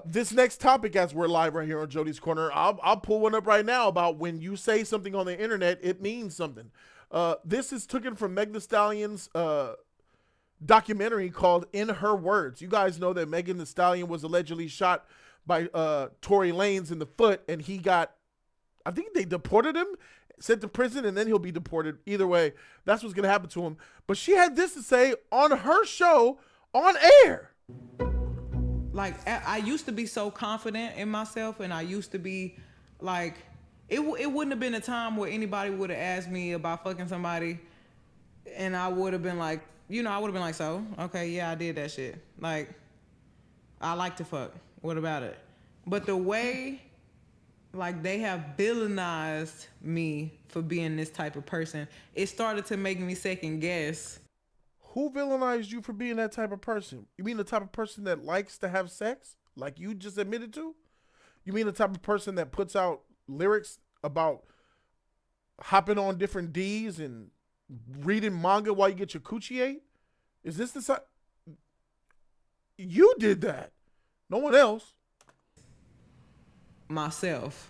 This next topic, as we're live right here on Jody's Corner, I'll pull one up right now about when you say something on the internet, it means something. This is taken from Meagan Thee Stallion's documentary called In Her Words. You guys know that Meagan Thee Stallion was allegedly shot by Tory Lanez in the foot, and he got, I think they deported him, sent to prison, and then he'll be deported. Either way, that's what's going to happen to him. But she had this to say on her show on air. Like, I used to be so confident in myself, and I used to be like, it wouldn't have been a time where anybody would have asked me about fucking somebody, and I would have been like, I would have been like, so, okay, yeah, I did that shit. Like, I like to fuck. What about it? But the way, like, they have villainized me for being this type of person, it started to make me second guess. Who villainized you for being that type of person? You mean the type of person that likes to have sex, like you just admitted to? You mean the type of person that puts out lyrics about hopping on different Ds and reading manga while you get your coochie ate? Is this the side? You did that. No one else. Myself.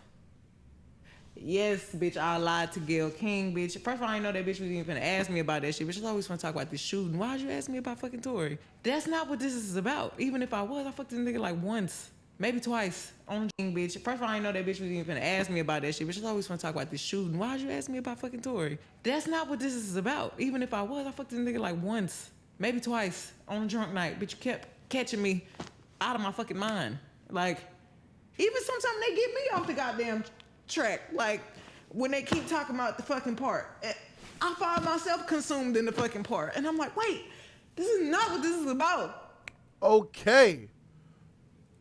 Yes, bitch, I lied to Gale King, bitch. First of all, I didn't know that bitch was even finna ask me about that shit. Bitch, I always want to talk about this shooting. Why'd you ask me about fucking Tory? That's not what this is about. Even if I was, I fucked this nigga like once, maybe twice on King, bitch. First of all, I didn't know that bitch was even finna ask me about that shit. Bitch, I always want to talk about this shooting. Why'd you ask me about fucking Tory? That's not what this is about. Even if I was, I fucked this nigga like once, maybe twice on a drunk night. Bitch, you kept catching me out of my fucking mind. Like, even sometimes they get me off the goddamn track, like when they keep talking about the fucking part, I find myself consumed in the fucking part, and I'm like, wait, this is not what this is about. Okay,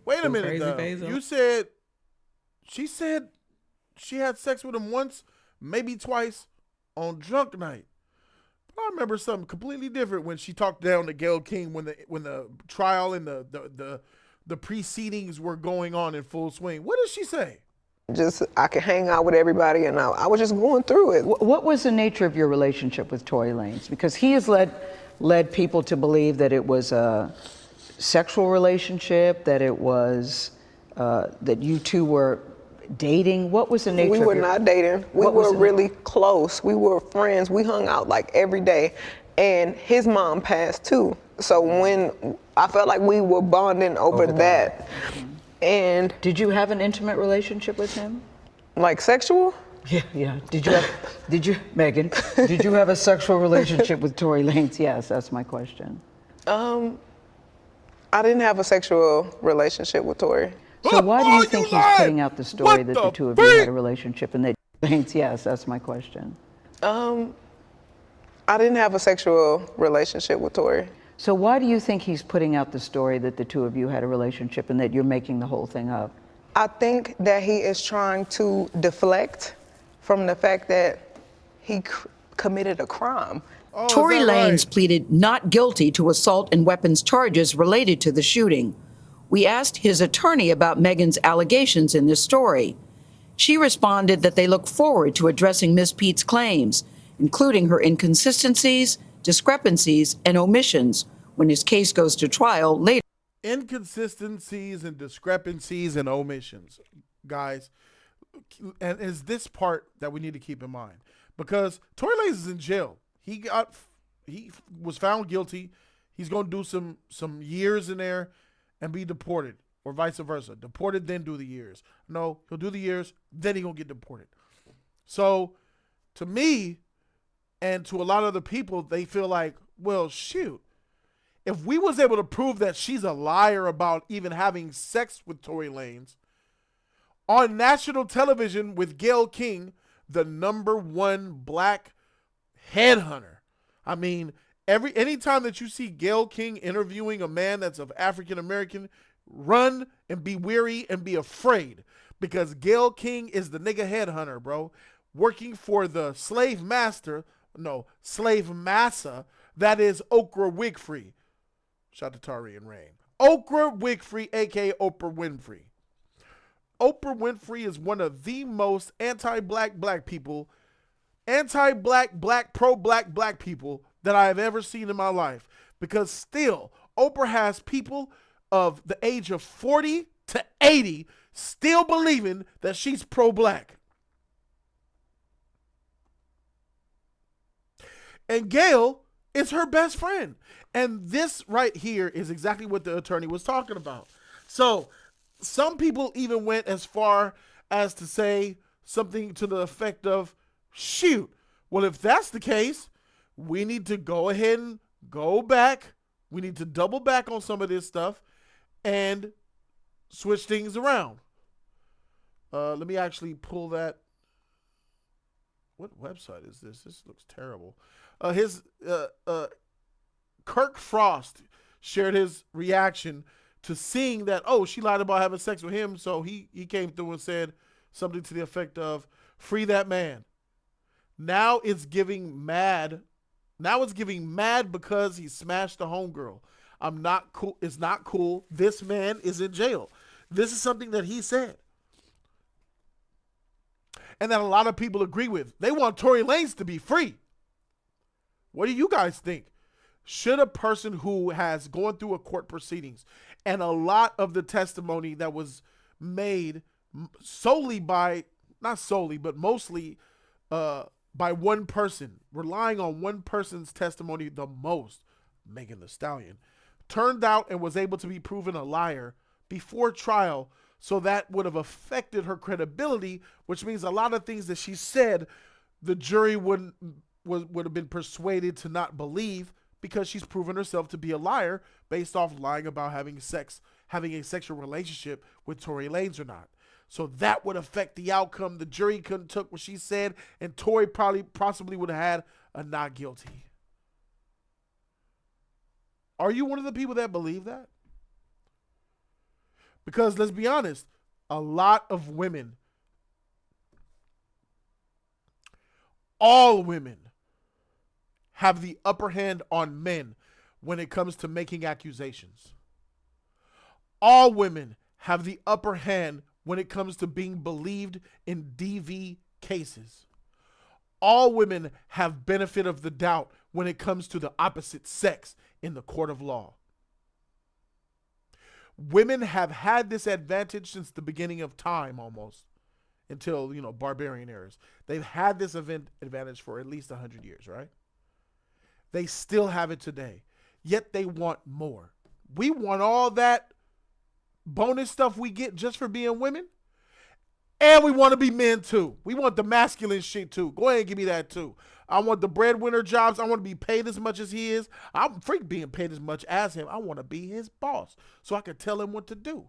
wait a minute though. You said she said she had sex with him once, maybe twice on drunk night. But I remember something completely different when she talked down to Gale King when the trial and the proceedings were going on in full swing. What did she say? Just, I could hang out with everybody, and I was just going through it. What was the nature of your relationship with Tory Lanez? Because he has led people to believe that it was a sexual relationship, that it was, that you two were dating. What was the nature of We were not dating. We were really close. We were friends. We hung out like every day. And his mom passed too. So when I felt like we were bonding over that. And did you have an intimate relationship with him? Like sexual? Yeah. Did you, Megan, did you have a sexual relationship with Tory Lanez? Yes, that's my question. I didn't have a sexual relationship with Tory. So why do you think he's putting out the story that the two of you had a relationship and that Lanez? Yes, that's my question. I didn't have a sexual relationship with Tory. So why do you think he's putting out the story that the two of you had a relationship and that you're making the whole thing up? I think that he is trying to deflect from the fact that he committed a crime. Oh, Tory Lanez right? pleaded not guilty to assault and weapons charges related to the shooting. We asked his attorney about Megan's allegations in this story. She responded that they look forward to addressing Ms. Pete's claims, including her inconsistencies, discrepancies, and omissions when his case goes to trial later. Inconsistencies and discrepancies and omissions, guys. And is this part that we need to keep in mind? Because Tory Lanez is in jail. He was found guilty. He's going to do some years in there and be deported, or vice versa. Deported, then do the years. No, he'll do the years, then he's going to get deported. So to me, and to a lot of other people, they feel like, well, shoot, if we was able to prove that she's a liar about even having sex with Tory Lanez on national television with Gale King, the #1 black headhunter. I mean, anytime that you see Gale King interviewing a man that's of African American, run and be weary and be afraid, because Gale King is the nigga headhunter, bro, working for the slave massa, that is Oprah Winfrey. Shout out to Tari and Rain. Oprah Winfrey, aka Oprah Winfrey. Oprah Winfrey is one of the most anti-black people, pro-black people that I have ever seen in my life. Because still, Oprah has people of the age of 40 to 80 still believing that she's pro-black. And Gale is her best friend. And this right here is exactly what the attorney was talking about. So some people even went as far as to say something to the effect of, shoot, well, if that's the case, we need to go ahead and go back. We need to double back on some of this stuff and switch things around. Let me actually pull that. What website is this? This looks terrible. Kirk Frost shared his reaction to seeing that, oh, she lied about having sex with him, so he came through and said something to the effect of, free that man. Now it's giving mad. Now it's giving mad because he smashed the homegirl. I'm not cool. It's not cool. This man is in jail. This is something that he said. And that a lot of people agree with. They want Tory Lanez to be free. What do you guys think? Should a person who has gone through a court proceedings and a lot of the testimony that was made solely by, not solely, but mostly by one person, relying on one person's testimony the most, Meagan Thee Stallion, turned out and was able to be proven a liar before trial, so that would have affected her credibility, which means a lot of things that she said, the jury would have been persuaded to not believe because she's proven herself to be a liar based off lying about having a sexual relationship with Tory Lanez or not. So that would affect the outcome. The jury couldn't took what she said, and Tory possibly would have had a not guilty. Are you one of the people that believe that? Because let's be honest, a lot of women, all women, have the upper hand on men when it comes to making accusations. All women have the upper hand when it comes to being believed in DV cases. All women have benefit of the doubt when it comes to the opposite sex in the court of law. Women have had this advantage since the beginning of time, almost until, barbarian eras. They've had this advantage for at least 100 years, right? They still have it today, yet they want more. We want all that bonus stuff we get just for being women, and we want to be men too. We want the masculine shit too. Go ahead and give me that too. I want the breadwinner jobs. I want to be paid as much as he is. I'm freak being paid as much as him. I want to be his boss so I can tell him what to do.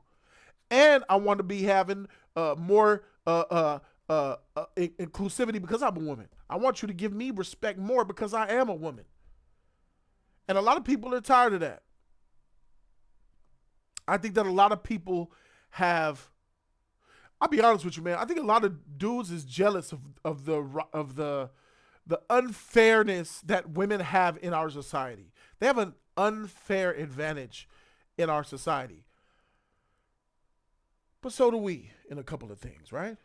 And I want to be having more inclusivity because I'm a woman. I want you to give me respect more because I am a woman. And a lot of people are tired of that. I think that a lot of people have, I'll be honest with you, man. I think a lot of dudes is jealous of the unfairness that women have in our society. They have an unfair advantage in our society. But so do we in a couple of things, right?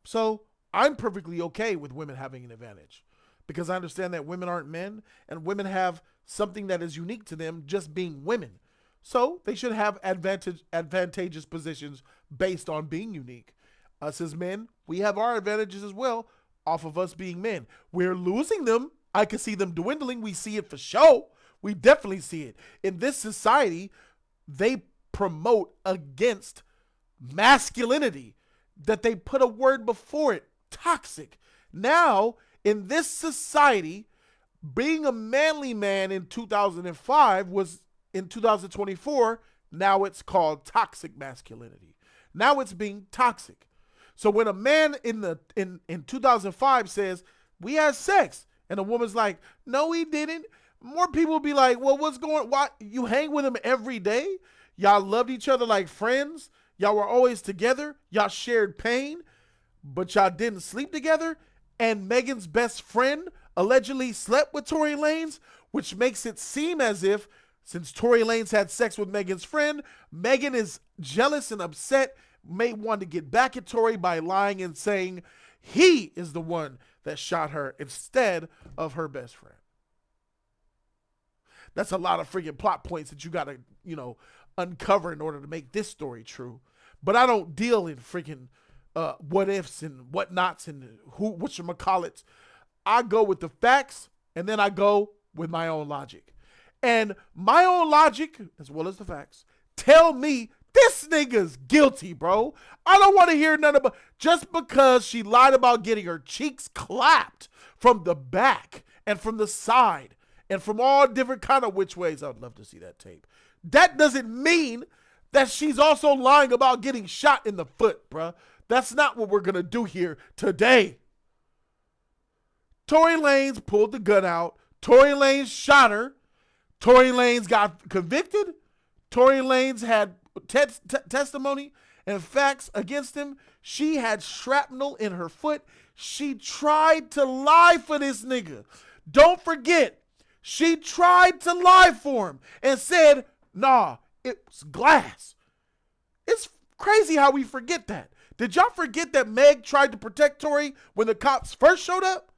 So I'm perfectly okay with women having an advantage because I understand that women aren't men and women have something that is unique to them just being women. So they should have advantageous positions based on being unique. Us as men, we have our advantages as well off of us being men. We're losing them. I can see them dwindling. We see it for sure. We definitely see it. In this society, they promote against masculinity, that they put a word before it, toxic. Now, in this society, being a manly man in 2005 was in 2024, now it's called toxic masculinity. Now it's being toxic. So when a man in 2005 says, we had sex, and a woman's like, no, he didn't, more people will be like, well, why? You hang with him every day? Y'all loved each other like friends? Y'all were always together? Y'all shared pain, but y'all didn't sleep together? And Megan's best friend allegedly slept with Tory Lanez, which makes it seem as if since Tory Lanez had sex with Megan's friend, Megan is jealous and upset, may want to get back at Tory by lying and saying he is the one that shot her instead of her best friend. That's a lot of freaking plot points that you got to, uncover in order to make this story true. But I don't deal in freaking what ifs and whatnots and whatchamacallits. I go with the facts, and then I go with my own logic. And my own logic, as well as the facts, tell me this nigga's guilty, bro. I don't want to hear none about, just because she lied about getting her cheeks clapped from the back and from the side and from all different kind of which ways. I would love to see that tape. That doesn't mean that she's also lying about getting shot in the foot, bro. That's not what we're going to do here today. Tory Lanez pulled the gun out. Tory Lanez shot her. Tory Lanez got convicted. Tory Lanez had testimony and facts against him. She had shrapnel in her foot. She tried to lie for this nigga. Don't forget, she tried to lie for him and said, nah, it was glass. It's crazy how we forget that. Did y'all forget that Meg tried to protect Tory when the cops first showed up?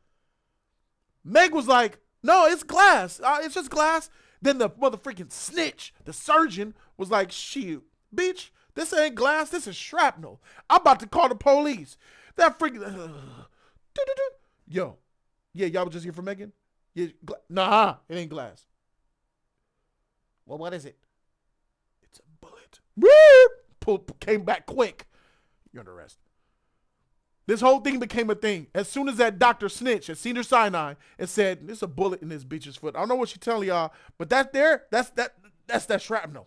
Meg was like, no, it's glass. It's just glass. Then the motherfucking snitch, the surgeon, was like, shoot, bitch, this ain't glass. This is shrapnel. I'm about to call the police. That freaking, yo, yeah, y'all was just here for Megan? Yeah, nah, it ain't glass. Well, what is it? It's a bullet. Woo! Came back quick. You're under arrest. This whole thing became a thing. As soon as that doctor snitched at Senior Sinai and said, there's a bullet in this bitch's foot. I don't know what she's telling y'all, but that's that shrapnel.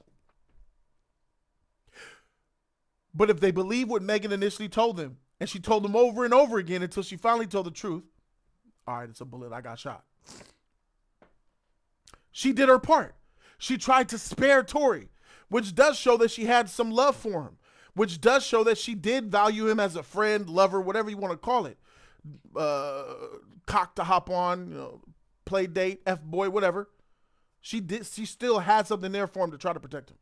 But if they believe what Megan initially told them, and she told them over and over again until she finally told the truth, all right, it's a bullet, I got shot. She did her part. She tried to spare Tory, which does show that she had some love for him, which does show that she did value him as a friend, lover, whatever you want to call it. Cock to hop on, play date, F-boy, whatever. She still had something there for him to try to protect him.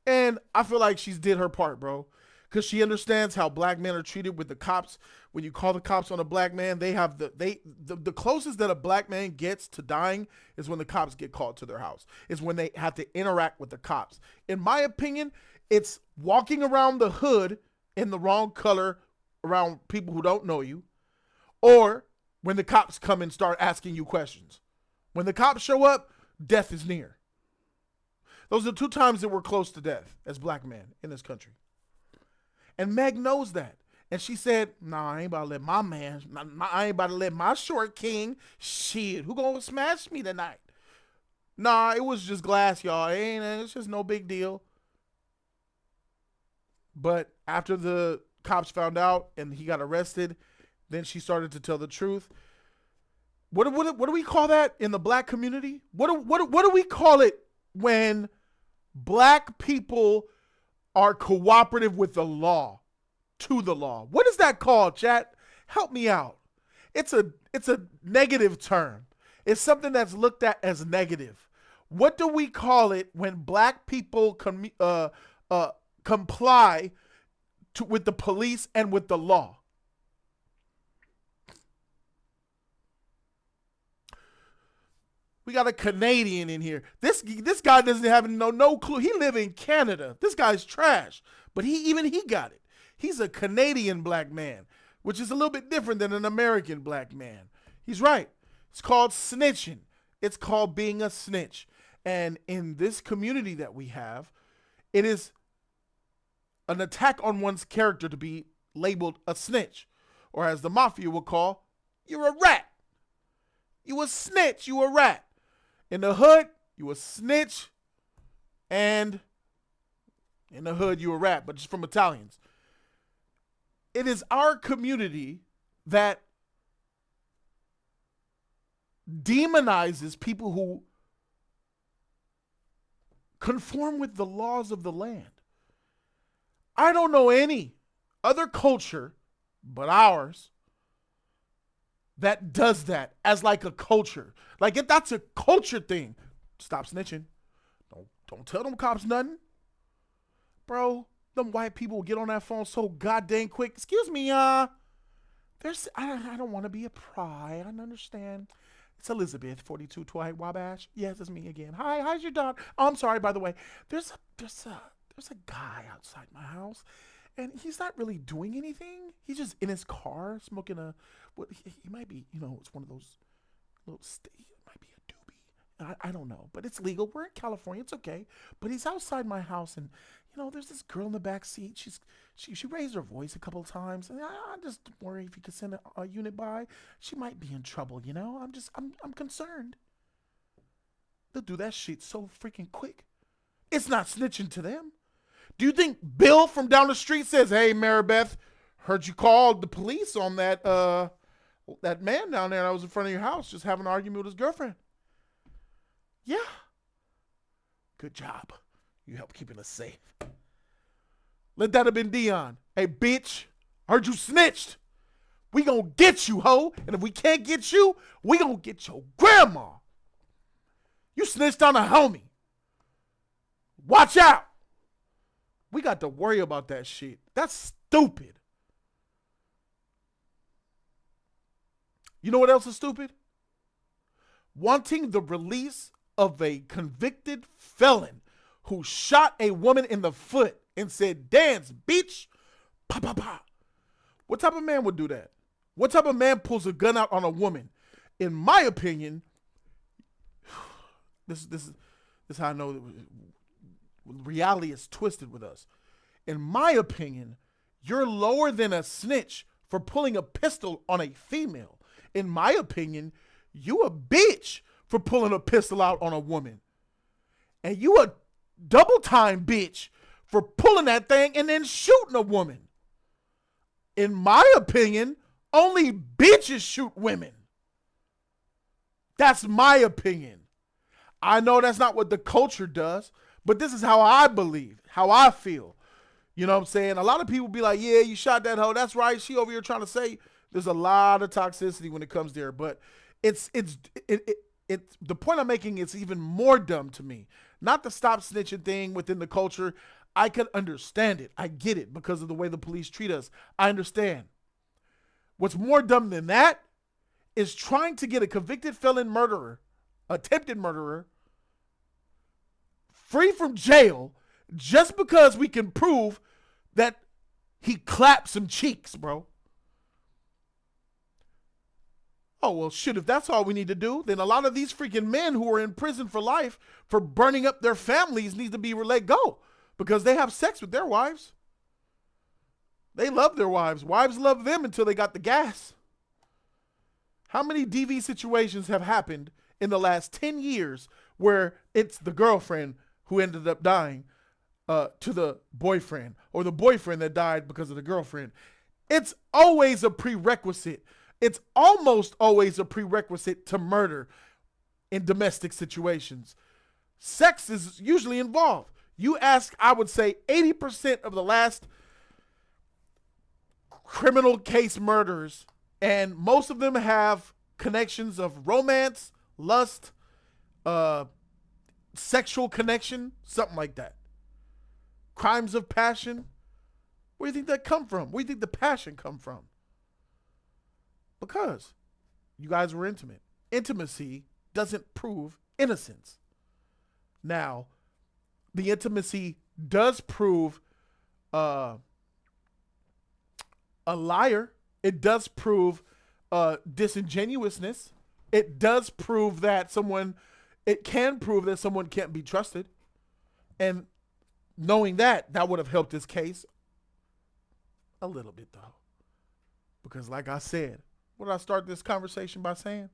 And I feel like she's did her part, bro. Because she understands how black men are treated with the cops. When you call the cops on a black man, they have the closest that a black man gets to dying is when the cops get called to their house. Is when they have to interact with the cops. In my opinion, it's walking around the hood in the wrong color around people who don't know you, or when the cops come and start asking you questions. When the cops show up, death is near. Those are 2 times that we're close to death as black men in this country. And Meg knows that. And she said, nah, I ain't about to let my man, I ain't about to let my short king, shit, who gonna smash me tonight? Nah, it was just glass, y'all. It's just no big deal. But after the cops found out and he got arrested, then she started to tell the truth. What do we call that in the black community? What do we call it when black people are cooperative with the law, to the law? What is that called, chat? Help me out. It's a negative term. It's something that's looked at as negative. What do we call it when black people comply with the police and with the law? We got a Canadian in here. This guy doesn't have no clue. He live in Canada. This guy's trash. But he got it. He's a Canadian black man, which is a little bit different than an American black man. He's right. It's called snitching. It's called being a snitch. And in this community that we have, it is an attack on one's character to be labeled a snitch. Or as the mafia will call, you're a rat. You a snitch, you a rat. In the hood, you a snitch, and in the hood, you a rat, but just from Italians. It is our community that demonizes people who conform with the laws of the land. I don't know any other culture but ours that does that as like a culture. Like if that's a culture thing, stop snitching. Don't tell them cops nothing. Bro, them white people will get on that phone so goddamn quick. Excuse me, I don't want to be a pry. I understand. It's Elizabeth, 42 Twilight Wabash. Yes, it's me again. Hi, how's your dog? Oh, I'm sorry, by the way. There's a guy outside my house, and he's not really doing anything. He's just in his car smoking he might be, it's one of those it might be a doobie. I don't know, but it's legal. We're in California. It's okay. But he's outside my house, and there's this girl in the back seat. She raised her voice a couple of times, and I just worry if you could send a unit by. She might be in trouble. I'm concerned. They'll do that shit so freaking quick. It's not snitching to them. Do you think Bill from down the street says, "Hey, Maribeth, heard you called the police on that man down there that was in front of your house just having an argument with his girlfriend"? Yeah. Good job. You helped keeping us safe. Let that have been Dion. Hey, bitch, heard you snitched. We gonna get you, ho. And if we can't get you, we gonna get your grandma. You snitched on a homie. Watch out. We got to worry about that shit. That's stupid. You know what else is stupid? Wanting the release of a convicted felon who shot a woman in the foot and said, "Dance, bitch." Pa, pa, pa. What type of man would do that? What type of man pulls a gun out on a woman? In my opinion, this is how I know that reality is twisted with us. In my opinion, you're lower than a snitch for pulling a pistol on a female. In my opinion, you a bitch for pulling a pistol out on a woman. And you a double time bitch for pulling that thing and then shooting a woman. In my opinion, only bitches shoot women. That's my opinion. I know that's not what the culture does, but this is how I believe, how I feel. You know what I'm saying? A lot of people be like, "Yeah, you shot that hoe. That's right. She over here trying to say." There's a lot of toxicity when it comes there, but it's the point I'm making is even more dumb to me. Not the stop snitching thing within the culture. I could understand it. I get it because of the way the police treat us. I understand. What's more dumb than that is trying to get a convicted felon murderer, attempted murderer, free from jail just because we can prove that he clapped some cheeks, bro. Oh, well, shit, if that's all we need to do, then a lot of these freaking men who are in prison for life for burning up their families need to be let go because they have sex with their wives. They love their wives. Wives love them until they got the gas. How many DV situations have happened in the last 10 years where it's the girlfriend who ended up dying to the boyfriend or the boyfriend that died because of the girlfriend? It's always a prerequisite. It's almost always a prerequisite to murder in domestic situations. Sex is usually involved. You ask, I would say 80% of the last criminal case murders, and most of them have connections of romance, lust, sexual connection, something like that. Crimes of passion. Where do you think that come from? Where do you think the passion come from? Because you guys were intimate. Intimacy doesn't prove innocence. Now, the intimacy does prove a liar. It does prove disingenuousness. It does prove that it can prove that someone can't be trusted. And knowing that would have helped this case a little bit, though. Because like I said, what did I start this conversation by saying?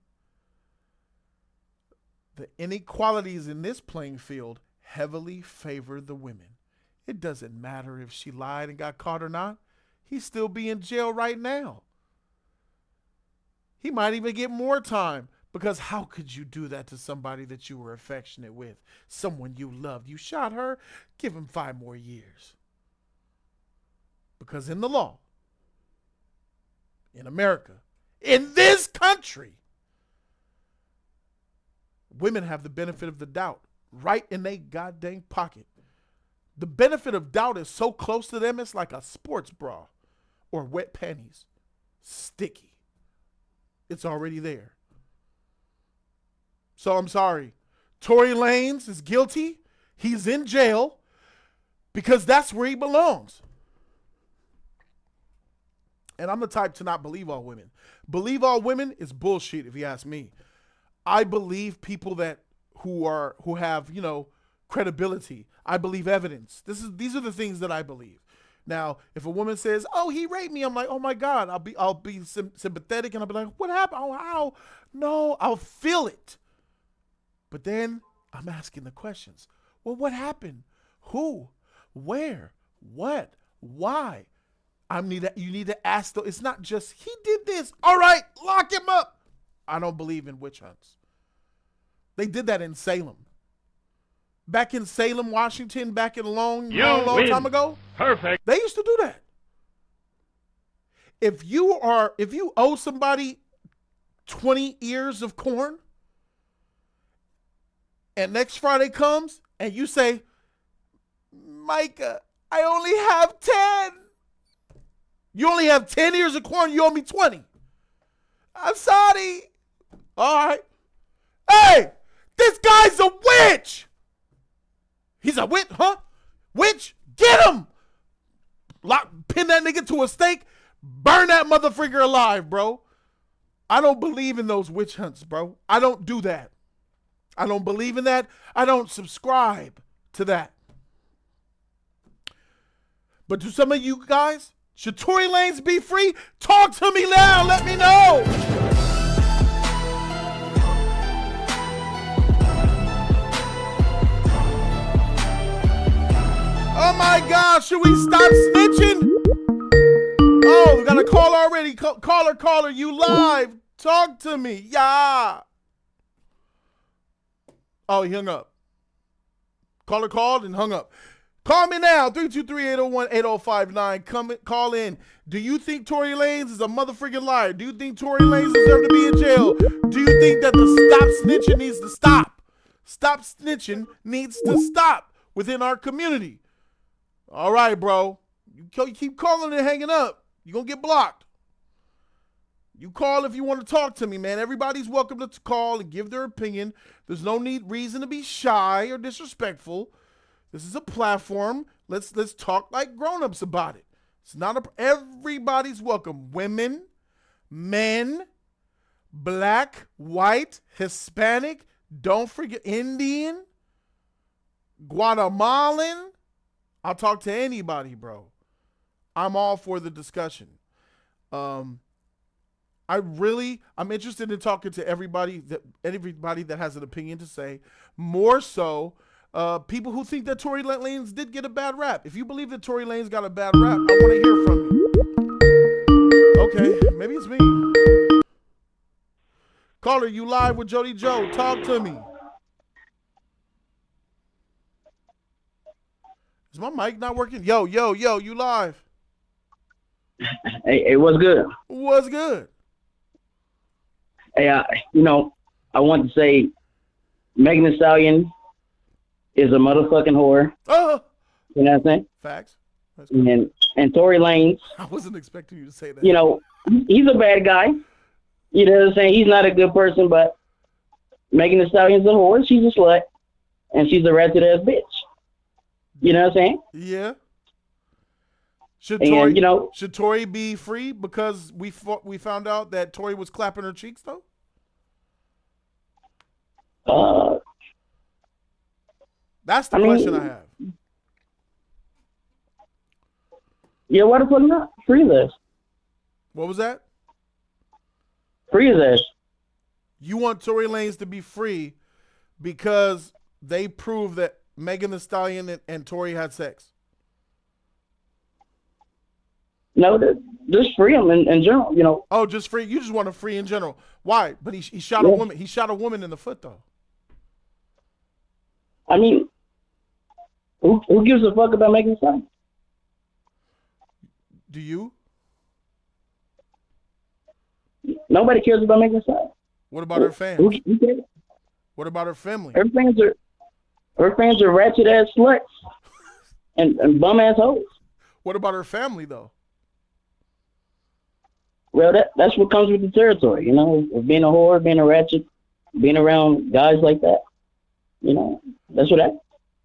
The inequalities in this playing field heavily favor the women. It doesn't matter if she lied and got caught or not. He'd still be in jail right now. He might even get more time because how could you do that to somebody that you were affectionate with? Someone you loved. You shot her, give him 5 more years. Because in the law, in America, in this country, women have the benefit of the doubt right in their goddamn pocket. The benefit of doubt is so close to them, it's like a sports bra or wet panties. Sticky. It's already there. So I'm sorry. Tory Lanez is guilty. He's in jail because that's where he belongs. And I'm the type to not believe all women. Believe all women is bullshit, if you ask me. I believe people who have, credibility. I believe evidence. These are the things that I believe. Now, if a woman says, "Oh, he raped me," I'm like, "Oh my God," I'll be sympathetic, and I'll be like, "What happened? Oh, how?" No, I'll feel it. But then I'm asking the questions. Well, what happened? Who? Where? What? Why? You need to ask though. It's not just he did this. All right, lock him up. I don't believe in witch hunts. They did that in Salem. Back in Salem, Washington, back in a long time ago. Perfect. They used to do that. If you owe somebody 20 ears of corn, and next Friday comes and you say, "Micah, I only have 10. You only have 10 ears of corn, you owe me 20. I'm sorry." All right. Hey, this guy's a witch. He's a witch, huh? Witch, get him. Pin that nigga to a stake. Burn that motherfucker alive, bro. I don't believe in those witch hunts, bro. I don't do that. I don't believe in that. I don't subscribe to that. But to some of you guys, should Tory Lanez be free? Talk to me now. Let me know. Oh my God, should we stop snitching? Oh, we got a call already. Caller, you live. Talk to me. Yeah. Oh, he hung up. Caller called and hung up. Call me now, 323-801-8059. Call in. Do you think Tory Lanez is a motherfucking liar? Do you think Tory Lanez deserves to be in jail? Do you think that the stop snitching needs to stop? Stop snitching needs to stop within our community. All right, bro. You keep calling and hanging up, you're going to get blocked. You call if you want to talk to me, man. Everybody's welcome to call and give their opinion. There's no reason to be shy or disrespectful. This is a platform. Let's talk like grown-ups about it. It's not everybody's welcome. Women, men, black, white, Hispanic, don't forget Indian, Guatemalan. I'll talk to anybody, bro. I'm all for the discussion. I'm interested in talking to everybody that has an opinion to say. More so, people who think that Tory Lanez did get a bad rap. If you believe that Tory Lanez got a bad rap, I want to hear from you. Okay, maybe it's me. Caller, you live with Jody Joe. Talk to me. Is my mic not working? Yo, you live. Hey, what's good? What's good? Hey, I want to say Meagan Thee Stallion is a motherfucking whore. Oh, You know what I'm saying? facts. And Tory Lanez, I wasn't expecting you to say that. He's a bad guy. You know what I'm saying? He's not a good person, but Meagan Thee Stallion's a whore. She's a slut, and she's a ratchet ass bitch. You know what I'm saying? Yeah. Should Tory be free because we found out that Tory was clapping her cheeks though? That's the question I have. Yeah, why the fuck not? Free this. What was that? Free this. You want Tory Lanez to be free because they proved that Meagan Thee Stallion and Tory had sex? No, just free him in general, Oh, just free. You just want to free in general. Why? But he shot a woman. He shot a woman in the foot though. I mean, who gives a fuck about Meagan Thee Stallion? Do you? Nobody cares about Meagan Thee Stallion. What about her fans? Who cares? What about her family? Her fans are ratchet ass sluts and bum ass hoes. What about her family though? Well, that's what comes with the territory, of being a whore, being a ratchet, being around guys like that, that's what happened.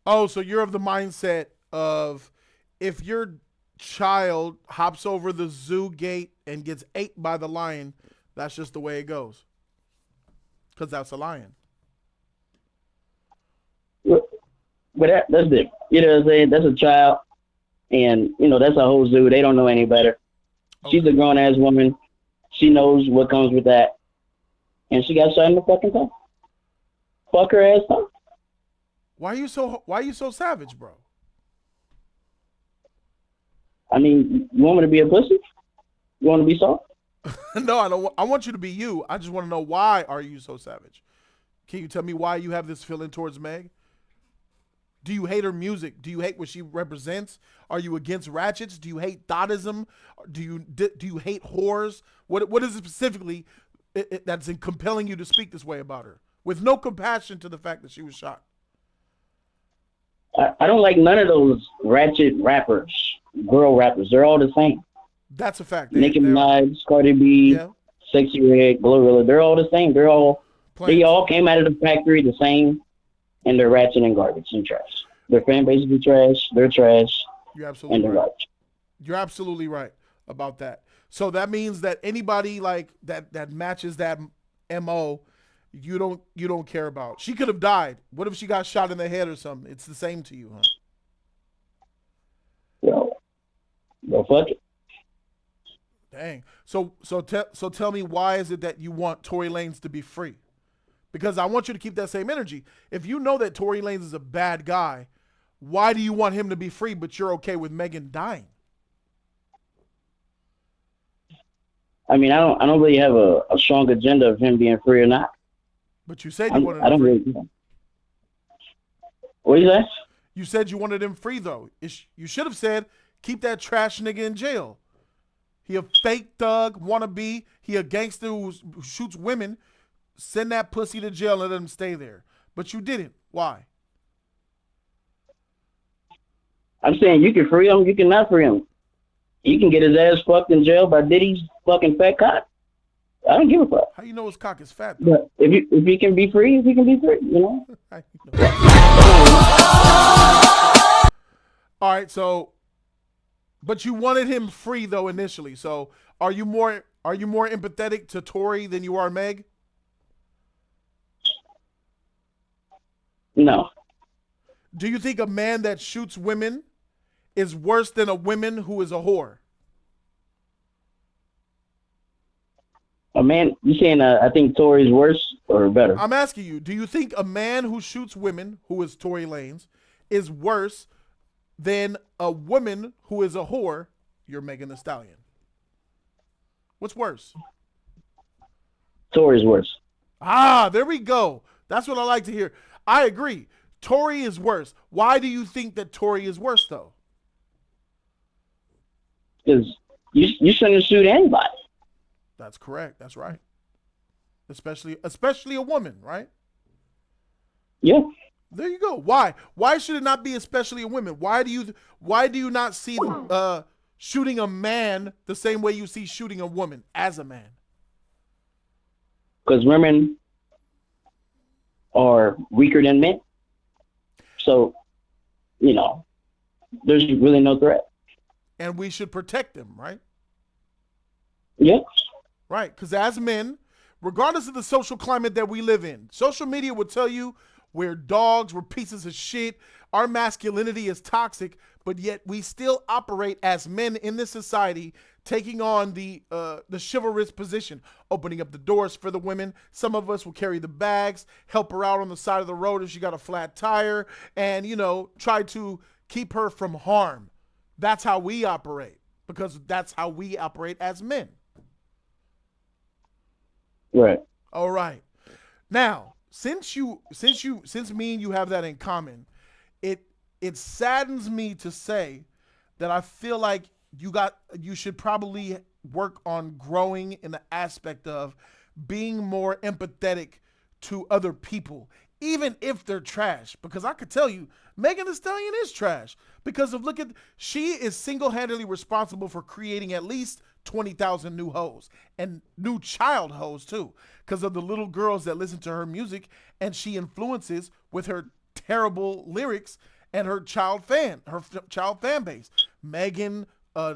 Oh, so you're of the mindset of if your child hops over the zoo gate and gets ate by the lion, that's just the way it goes. Because that's a lion. But that's different. You know what I'm saying? That's a child, and that's a whole zoo. They don't know any better. Okay. She's a grown ass woman. She knows what comes with that, and she got shot in the fucking tongue. Fuck her ass tongue. Why are you so savage, bro? I mean, you want me to be a pussy? You want to be soft? No, I don't. I want you to be you. I just want to know, why are you so savage? Can you tell me why you have this feeling towards Meg? Do you hate her music? Do you hate what she represents? Are you against ratchets? Do you hate thoughtism? Do you hate whores? What is it specifically that's compelling you to speak this way about her, with no compassion to the fact that she was shot? I don't like none of those ratchet rappers, girl rappers. They're all the same. That's a fact. Nicki Minaj, Cardi B, yeah. Sexy Red, Glorilla. They're all the same. They all came out of the factory the same, and they're ratchet and garbage and trash. Their fan base is trash. They're trash. You're absolutely and they're right. garbage. You're absolutely right about that. So that means that anybody like that matches that MO, you don't care about. She could have died. What if she got shot in the head or something? It's the same to you, huh? Well, fuck it. Dang. So tell me, why is it that you want Tory Lanez to be free? Because I want you to keep that same energy. If you know that Tory Lanez is a bad guy, why do you want him to be free, but you're okay with Megan dying? I mean, I don't really have a strong agenda of him being free or not. But you said you wanted him free. I don't really. What is that? You said you wanted him free, though. You should have said, keep that trash nigga in jail. He a fake thug, wannabe. He a gangster who shoots women. Send that pussy to jail and let him stay there. But you didn't. Why? I'm saying you can free him. You can not free him. He can get his ass fucked in jail by Diddy's fucking fat cock. I don't give a fuck. How you know his cock is fat, though? But if he can be free, he can be free, All right, so, but you wanted him free though initially. So are you more empathetic to Tory than you are Meg? No. Do you think a man that shoots women is worse than a woman who is a whore? A man, you saying I think Tory's worse or better? I'm asking you, do you think a man who shoots women, who is Tory Lanez, is worse than a woman who is a whore, you're Meagan Thee Stallion? What's worse? Tory's worse. Ah, there we go. That's what I like to hear. I agree. Tory is worse. Why do you think that Tory is worse, though? Because you shouldn't shoot anybody. That's correct. That's right. Especially a woman, right? Yeah. There you go. Why? Why should it not be especially a woman? Why do you not see shooting a man the same way you see shooting a woman as a man? Because women are weaker than men. So, there's really no threat. And we should protect them, right? Yes. Right, because as men, regardless of the social climate that we live in, social media will tell you we're dogs, we're pieces of shit, our masculinity is toxic, but yet we still operate as men in this society, taking on the chivalrous position, opening up the doors for the women. Some of us will carry the bags, help her out on the side of the road if she got a flat tire, and, try to keep her from harm. That's how we operate, because that's how we operate as men. Right. All right. Now, since me and you have that in common, it saddens me to say that I feel like you should probably work on growing in the aspect of being more empathetic to other people, even if they're trash. Because I could tell you, Megan Thee Stallion is trash because of she is single-handedly responsible for creating at least 20,000 new hoes and new child hoes too, because of the little girls that listen to her music, and she influences with her terrible lyrics and her child fan base. Megan,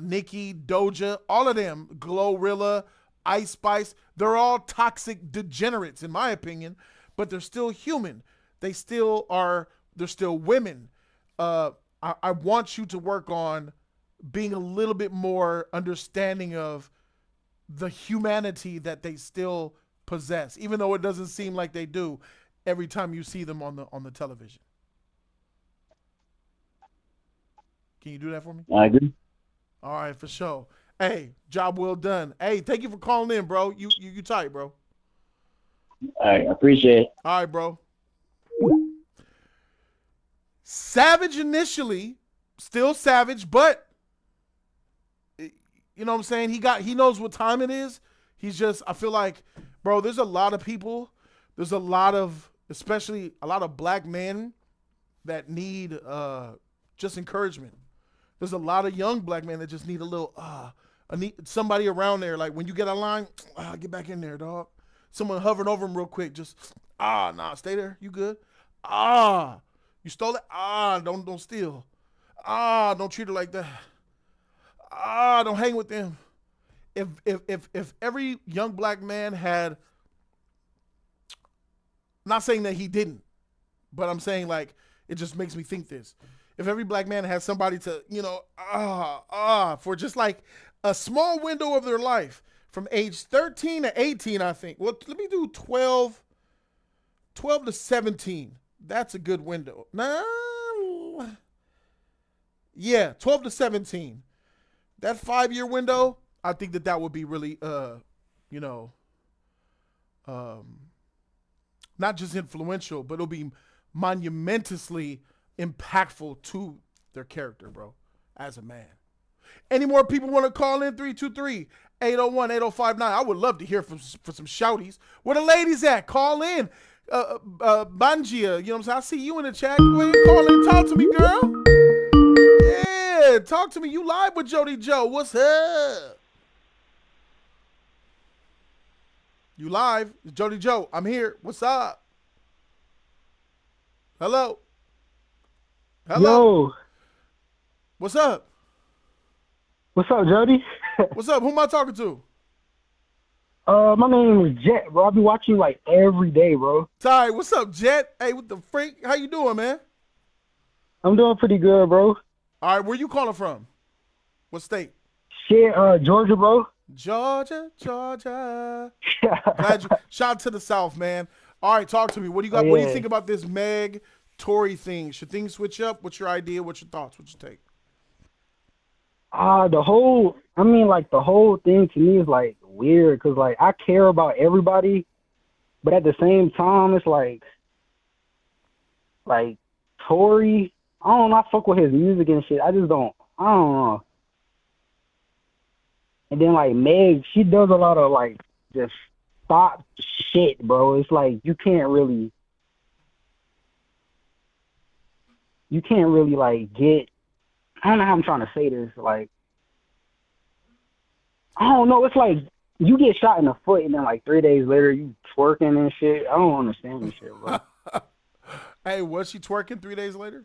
Nicki, Doja, all of them, Glorilla, Ice Spice, they're all toxic degenerates in my opinion, but they're still human. They're still women. I want you to work on being a little bit more understanding of the humanity that they still possess, even though it doesn't seem like they do every time you see them on the television. Can you do that for me? I agree. All right, for sure. Hey, job well done. Hey, thank you for calling in, bro. You tight, bro. All right, I appreciate it. All right, bro. Savage initially, still savage, but you know what I'm saying? He knows what time it is. He's just, I feel like, bro, there's a lot of people, especially a lot of black men that need just encouragement. There's a lot of young black men that just need a little, need somebody around there. Like when you get online, get back in there, dog. Someone hovering over him real quick. Just, stay there. You good? You stole it? Don't steal. Don't treat her like that. Don't hang with them. If every young black man had, not saying that he didn't, but I'm saying like, it just makes me think this. If every black man has somebody to, for just like a small window of their life from age 13 to 18, I think. Well, let me do 12 to 17. That's a good window. Yeah, 12 to 17. That 5-year window, I think that would be really, not just influential, but it'll be monumentously impactful to their character, bro, as a man. Any more people want to call in? 323-801-8059. I would love to hear for some shouties. Where the ladies at? Call in. Bangia, you know what I'm saying? I see you in the chat. Go ahead, call in. Talk to me, girl. Yeah, talk to me. You live with Jody Joe. What's up? You live. It's Jody Joe. I'm here. What's up? Hello. Yo. What's up? What's up, Jody? What's up? Who am I talking to? My name is Jet, bro. I be watching you like every day, bro. Ty, what's up, Jet? Hey, what the freak? How you doing, man? I'm doing pretty good, bro. All right, where you calling from? What state? Shit, Georgia, bro. Georgia. Glad you. Shout out to the South, man. All right, talk to me. What do you got? Oh, yeah. What do you think about this Meg Tory thing? Should things switch up? What's your idea? What's your thoughts? What's your take? The whole thing to me is like weird because like I care about everybody, but at the same time it's like Tory, I don't know, I fuck with his music and shit. I don't know. And then like Meg, she does a lot of like just stop shit, bro. It's like you can't really like get, I don't know how I'm trying to say this. Like, I don't know. It's like you get shot in the foot and then like 3 days later you twerking and shit. I don't understand this shit, bro. Hey, was she twerking 3 days later?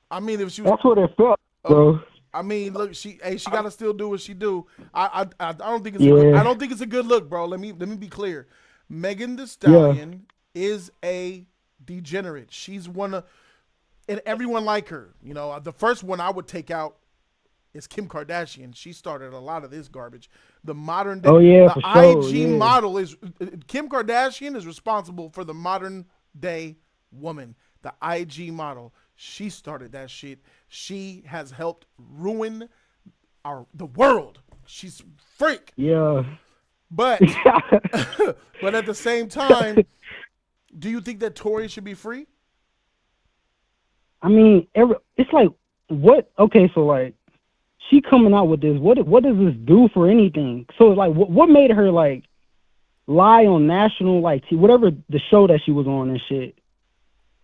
I mean, if she was, that's what it felt, bro. I mean, look, she gotta still do what she do. I don't think it's I don't think it's a good look, bro. Let me be clear. Megan Thee Stallion is a degenerate. She's one of, and everyone like her. You know, the first one I would take out is Kim Kardashian. She started a lot of this garbage. The modern day, IG model is, Kim Kardashian is responsible for the modern day woman. The IG model. She started that shit. She has helped ruin the world. She's freak. Yeah. But but at the same time, do you think that Tory should be free? I mean, it's like what? Okay, so like she coming out with this. What does this do for anything? So like, what made her like lie on national like whatever the show that she was on and shit?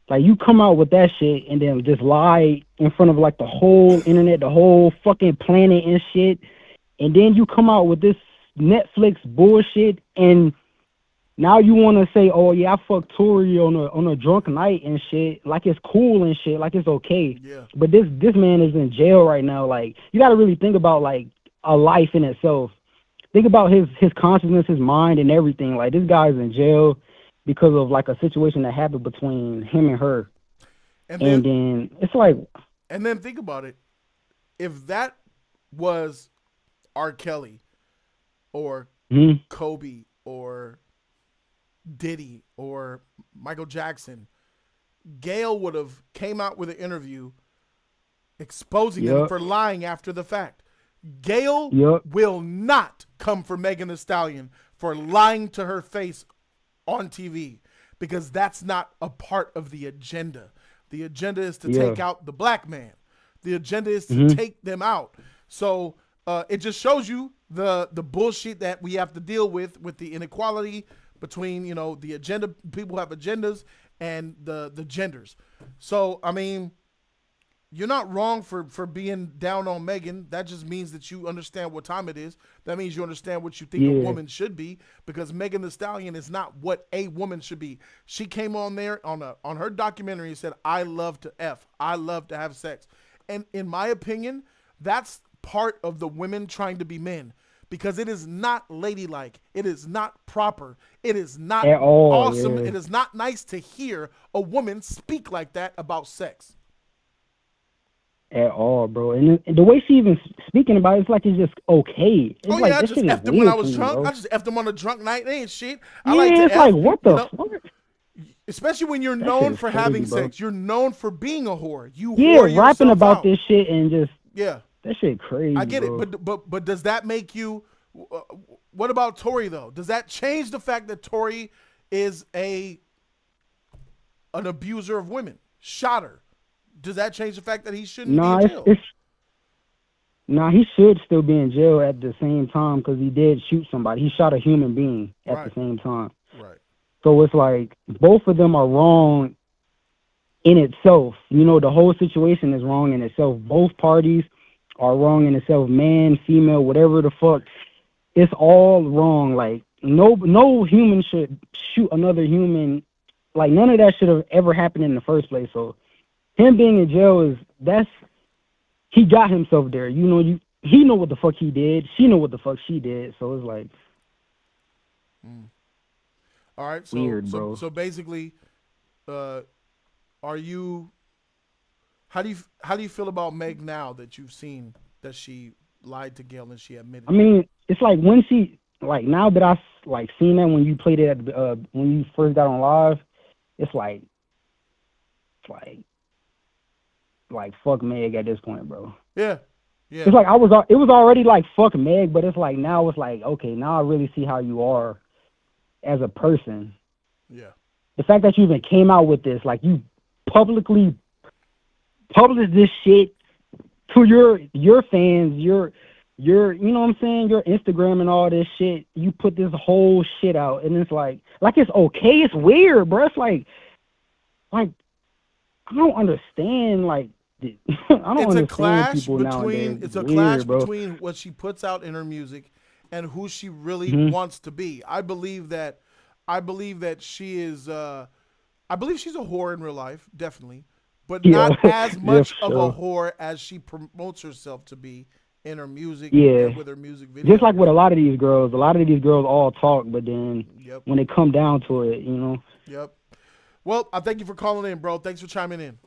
Like, you come out with that shit and then just lie in front of, like, the whole internet, the whole fucking planet and shit. And then you come out with this Netflix bullshit, and now you want to say, oh, yeah, I fucked Tory on a drunk night and shit. Like, it's cool and shit. Like, it's okay. Yeah. But this man is in jail right now. Like, you got to really think about, like, a life in itself. Think about his consciousness, his mind, and everything. Like, this guy's in jail because of, like, a situation that happened between him and her. And then it's like, and then think about it. If that was R. Kelly or Kobe or Diddy or Michael Jackson, Gale would have came out with an interview exposing them for lying after the fact. Gale will not come for Meagan Thee Stallion for lying to her face on TV, because that's not a part of the agenda. The agenda is to take out the black man. The agenda is to take them out. So it just shows you the bullshit that we have to deal with the inequality between, you know, the agenda. People have agendas and the genders. So, I mean, you're not wrong for being down on Megan. That just means that you understand what time it is. That means you understand what you think a woman should be, because Megan Thee Stallion is not what a woman should be. She came on there on her documentary and said, I love to F. I love to have sex. And in my opinion, that's part of the women trying to be men, because it is not ladylike. It is not proper. It is not at all, awesome. yeah. It is not nice to hear a woman speak like that about sex. At all, bro. And the way she even speaking about it, it's like it's just okay. It's Oh, like, yeah, I this just shit is effed him when I weird was to me, drunk. bro. I just effed him on a drunk night. They ain't shit. I Yeah, like to it's F, like, what the fuck? Especially when you're That known shit is for crazy, having bro. sex. You're known for being a whore. You Yeah, whore rapping yourself about out. this shit and just, Yeah, that shit crazy, I get bro. it. But does that make you what about Tory, though? Does that change the fact that Tory is an abuser of women? Shot her. Does that change the fact that he shouldn't be in jail? Nah, he should still be in jail at the same time, because he did shoot somebody. He shot a human being at the same time. Right. So it's like, both of them are wrong in itself. You know, the whole situation is wrong in itself. Both parties are wrong in itself. Man, female, whatever the fuck. It's all wrong. Like, no human should shoot another human. Like, none of that should have ever happened in the first place. So him being in jail he got himself there. You know, he know what the fuck he did. She know what the fuck she did. So it's like, All right. So weird, bro. So basically, how do you feel about Meg now that you've seen that she lied to Gale and she admitted? I mean, it's like, when she, like, now that I like seen that when you played it at when you first got on live, it's like fuck Meg at this point, bro. Yeah. Yeah. It's like it was already like fuck Meg, but it's like, now it's like, okay, now I really see how you are as a person. Yeah. The fact that you even came out with this, like, you publicly published this shit to your fans, your you know what I'm saying, your Instagram and all this shit. You put this whole shit out, and it's like it's okay. It's weird, bro. It's like I don't understand, like, I don't It's a understand clash people nowadays. between It's weird, bro. between what she puts out in her music and who she really wants to be. I believe that she is I believe she's a whore in real life, definitely, but not as much of a whore as she promotes herself to be in her music and with her music videos. Just like with a lot of these girls all talk, but then when it come down to it, you know. Yep. Well, I thank you for calling in, bro. Thanks for chiming in.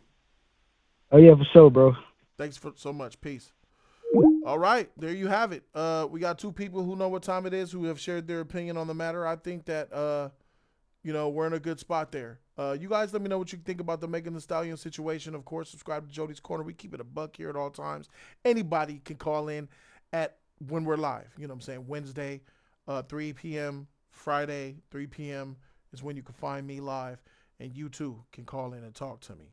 Oh yeah, for sure, bro. Thanks for so much. Peace. All right, there you have it. We got two people who know what time it is, who have shared their opinion on the matter. I think that we're in a good spot there. You guys let me know what you think about the Meagan Thee Stallion situation. Of course, subscribe to Jody's Corner. We keep it a buck here at all times. Anybody can call in when we're live. You know what I'm saying? Wednesday, 3 p.m., Friday, 3 p.m. is when you can find me live. And you too can call in and talk to me.